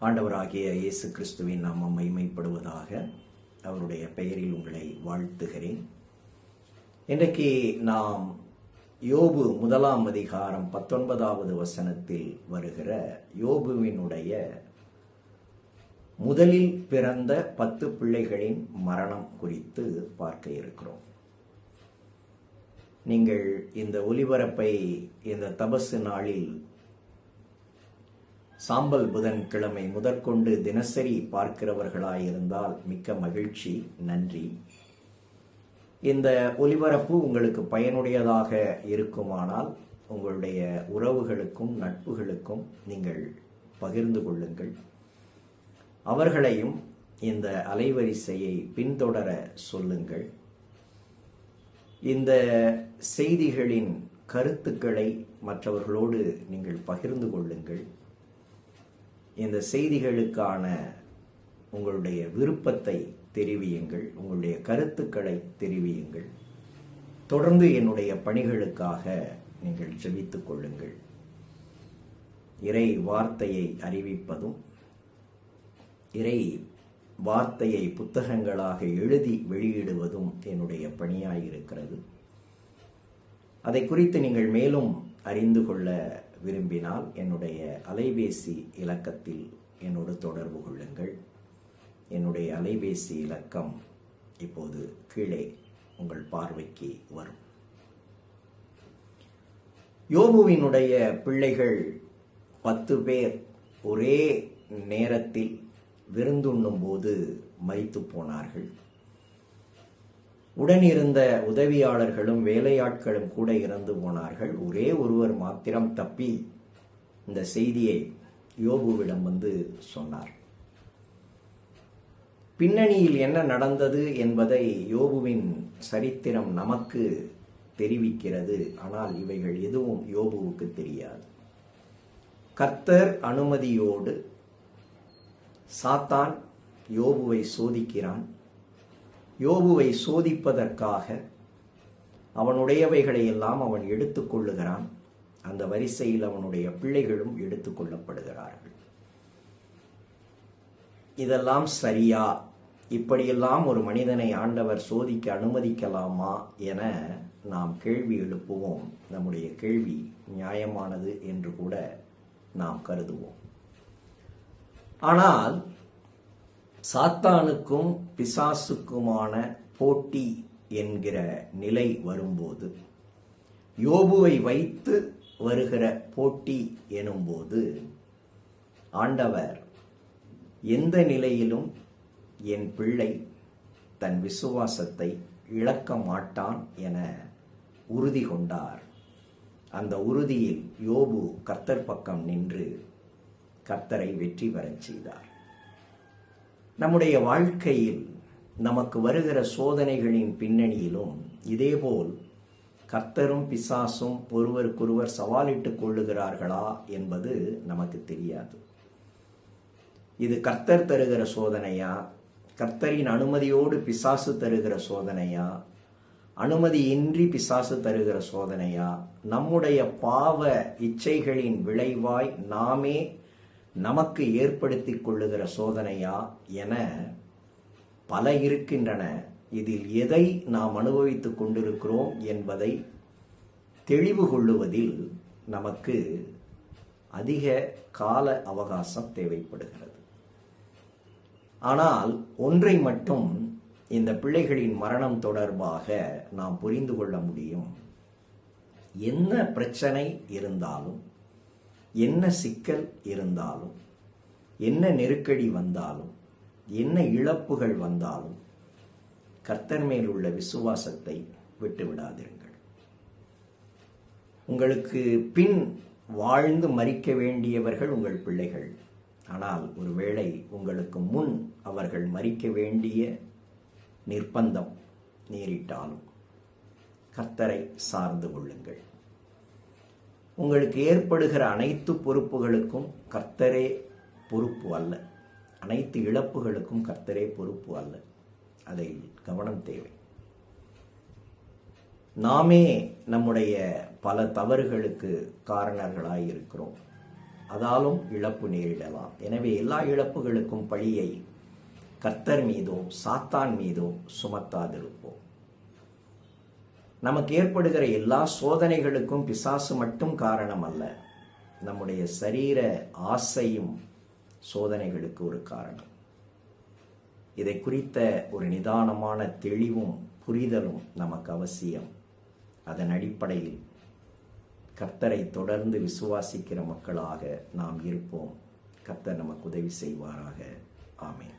ஆண்டவராகிய இயேசு கிறிஸ்துவின் நாமம் மகிமைப்படுவதாக. அவருடைய பெயரில் உங்களை வாழ்த்துகிறேன். இன்றைக்கு நாம் யோபு 1ஆம் அதிகாரம் 19வது வசனத்தில் வருகிற யோபுவினுடைய முதலில் பிறந்த 10 பிள்ளைகளின் மரணம் குறித்து பார்க்க இருக்கிறோம். நீங்கள் இந்த ஒலிபரப்பை இந்த தபசு நாளில் சாம்பல் புதன்கிழமை முதற்கொண்டு தினசரி பார்க்கிறவர்களாயிருந்தால் மிக்க மகிழ்ச்சி, நன்றி. இந்த ஒலிபரப்பு உங்களுக்கு பயனுடையதாக இருக்குமானால் உங்களுடைய உறவுகளுக்கும் நட்புகளுக்கும் நீங்கள் பகிர்ந்து கொள்ளுங்கள். அவர்களையும் இந்த அலைவரிசையை பின்தொடர சொல்லுங்கள். இந்த செய்திகளின் கருத்துக்களை மற்றவர்களோடு நீங்கள் பகிர்ந்து கொள்ளுங்கள். இந்த செய்திகளுக்கான உங்களுடைய விருப்பத்தை தெரிவியுங்கள், உங்களுடைய கருத்துக்களை தெரிவியுங்கள். தொடர்ந்து என்னுடைய பணிகளுக்காக நீங்கள் ஜெபித்துக் கொள்ளுங்கள். இறை வார்த்தையை அறிவிப்பதும் இறை வார்த்தையை புத்தகங்களாக எழுதி வெளியிடுவதும் என்னுடைய பணியாயிருக்கிறது. அதை குறித்து நீங்கள் மேலும் அறிந்து கொள்ள விரும்பினால் என்னுடைய அலைபேசி இலக்கத்தில் என்னோடு தொடர்பு கொள்ளுங்கள். என்னுடைய அலைபேசி இலக்கம் இப்போது கீழே உங்கள் பார்வைக்கு வரும். யோபுவினுடைய பிள்ளைகள் 10 பேர் ஒரே நேரத்தில் விருந்துண்ணும் போது மரித்து போனார்கள். உடனிருந்த உதவியாளர்களும் வேலையாட்களும் கூட இறந்து போனார்கள். ஒரே ஒருவர் மாத்திரம் தப்பி இந்த செய்தியை யோபுவிடம் வந்து சொன்னார். பின்னணியில் என்ன நடந்தது என்பதை யோபுவின் சரித்திரம் நமக்கு தெரிவிக்கிறது. ஆனால் இவைகள் எதுவும் யோபுவுக்கு தெரியாது. கர்த்தர் அனுமதியோடு சாத்தான் யோபுவை சோதிக்கிறான். யோபுவை சோதிப்பதற்காக அவனுடையவைகளை எல்லாம் அவன் எடுத்துக்கொள்ளுகிறான். அந்த வரிசையில் அவனுடைய பிள்ளைகளும் எடுத்துக்கொள்ளப்படுகிறார்கள். இதெல்லாம் சரியா? இப்படியெல்லாம் ஒரு மனிதனை ஆண்டவர் சோதிக்க அனுமதிக்கலாமா என நாம் கேள்வி எழுப்புவோம். நம்முடைய கேள்வி நியாயமானது என்று கூட நாம் கருதுவோம். ஆனால் சாத்தானுக்கும் பிசாசுக்குமான போட்டி என்கிற நிலை வரும்போது, யோபுவை வைத்து வருகிற போட்டி எனும்போது, ஆண்டவர் எந்த நிலையிலும் என் பிள்ளை தன் விசுவாசத்தை இழக்க மாட்டான் என உறுதி கொண்டார். அந்த உறுதியில் யோபு கர்த்தர் பக்கம் நின்று கர்த்தரை வெற்றி பெறச் செய்தார். நம்முடைய வாழ்க்கையில் நமக்கு வருகிற சோதனைகளின் பின்னணியிலும் இதேபோல் கர்த்தரும் பிசாசும் ஒருவருக்கொருவர் சவாலிட்டுக் கொள்ளுகிறார்களா என்பது நமக்கு தெரியாது. இது கர்த்தர் தருகிற சோதனையா, கர்த்தரின் அனுமதியோடு பிசாசு தருகிற சோதனையா, அனுமதியின்றி பிசாசு தருகிற சோதனையா, நம்முடைய பாவ இச்சைகளின் விளைவாய் நாமே நமக்கு ஏற்படுத்தி கொள்ளுகிற சோதனையா என பல இருக்கின்றன. இதில் எதை நாம் அனுபவித்துக் கொண்டிருக்கிறோம் என்பதை தெளிவு கொள்ளுவதில் நமக்கு அதிக கால அவகாசம் தேவைப்படுகிறது. ஆனால் ஒன்றை மட்டும் இந்த பிள்ளைகளின் மரணம் தொடர்பாக நாம் புரிந்து கொள்ள முடியும். என்ன பிரச்சனை இருந்தாலும், என்ன சிக்கல் இருந்தாலும், என்ன நெருக்கடி வந்தாலும், என்ன இழப்புகள் வந்தாலும் கர்த்தர் மேல் உள்ள விசுவாசத்தை விட்டுவிடாதீர்கள். உங்களுக்கு பின் வாழ்ந்து மரிக்க வேண்டியவர்கள் உங்கள் பிள்ளைகள். ஆனால் ஒருவேளை உங்களுக்கு முன் அவர்கள் மரிக்க வேண்டிய நிர்பந்தம் நேரிட்டாலும் கர்த்தரை சார்ந்து கொள்ளுங்கள். உங்களுக்கு ஏற்படுகிற அனைத்து பொறுப்புகளுக்கும் கர்த்தரே பொறுப்பு அல்ல. அனைத்து இழப்புகளுக்கும் கர்த்தரே பொறுப்பு அல்ல. அதில் கவனம் தேவை. நாமே நம்முடைய பல தவறுகளுக்கு காரணர்களாய் இருக்கிறோம். அதாலும் இழப்பு நேரிடலாம். எனவே எல்லா இழப்புகளுக்கும் பழியை கர்த்தர் மீதோ சாத்தான் மீதோ சுமத்தாதிருப்போம். நமக்கு ஏற்படுகிற எல்லா சோதனைகளுக்கும் பிசாசு மட்டும் காரணம் அல்ல. நம்முடைய சரீர ஆசையும் சோதனைகளுக்கு ஒரு காரணம். இதை குறித்த ஒரு நிதானமான தெளிவும் புரிதலும் நமக்கு அவசியம். அதன் அடிப்படையில் கர்த்தரை தொடர்ந்து விசுவாசிக்கிற மக்களாக நாம் இருப்போம். கர்த்தர் நமக்கு உதவி செய்வாராக. ஆமென்.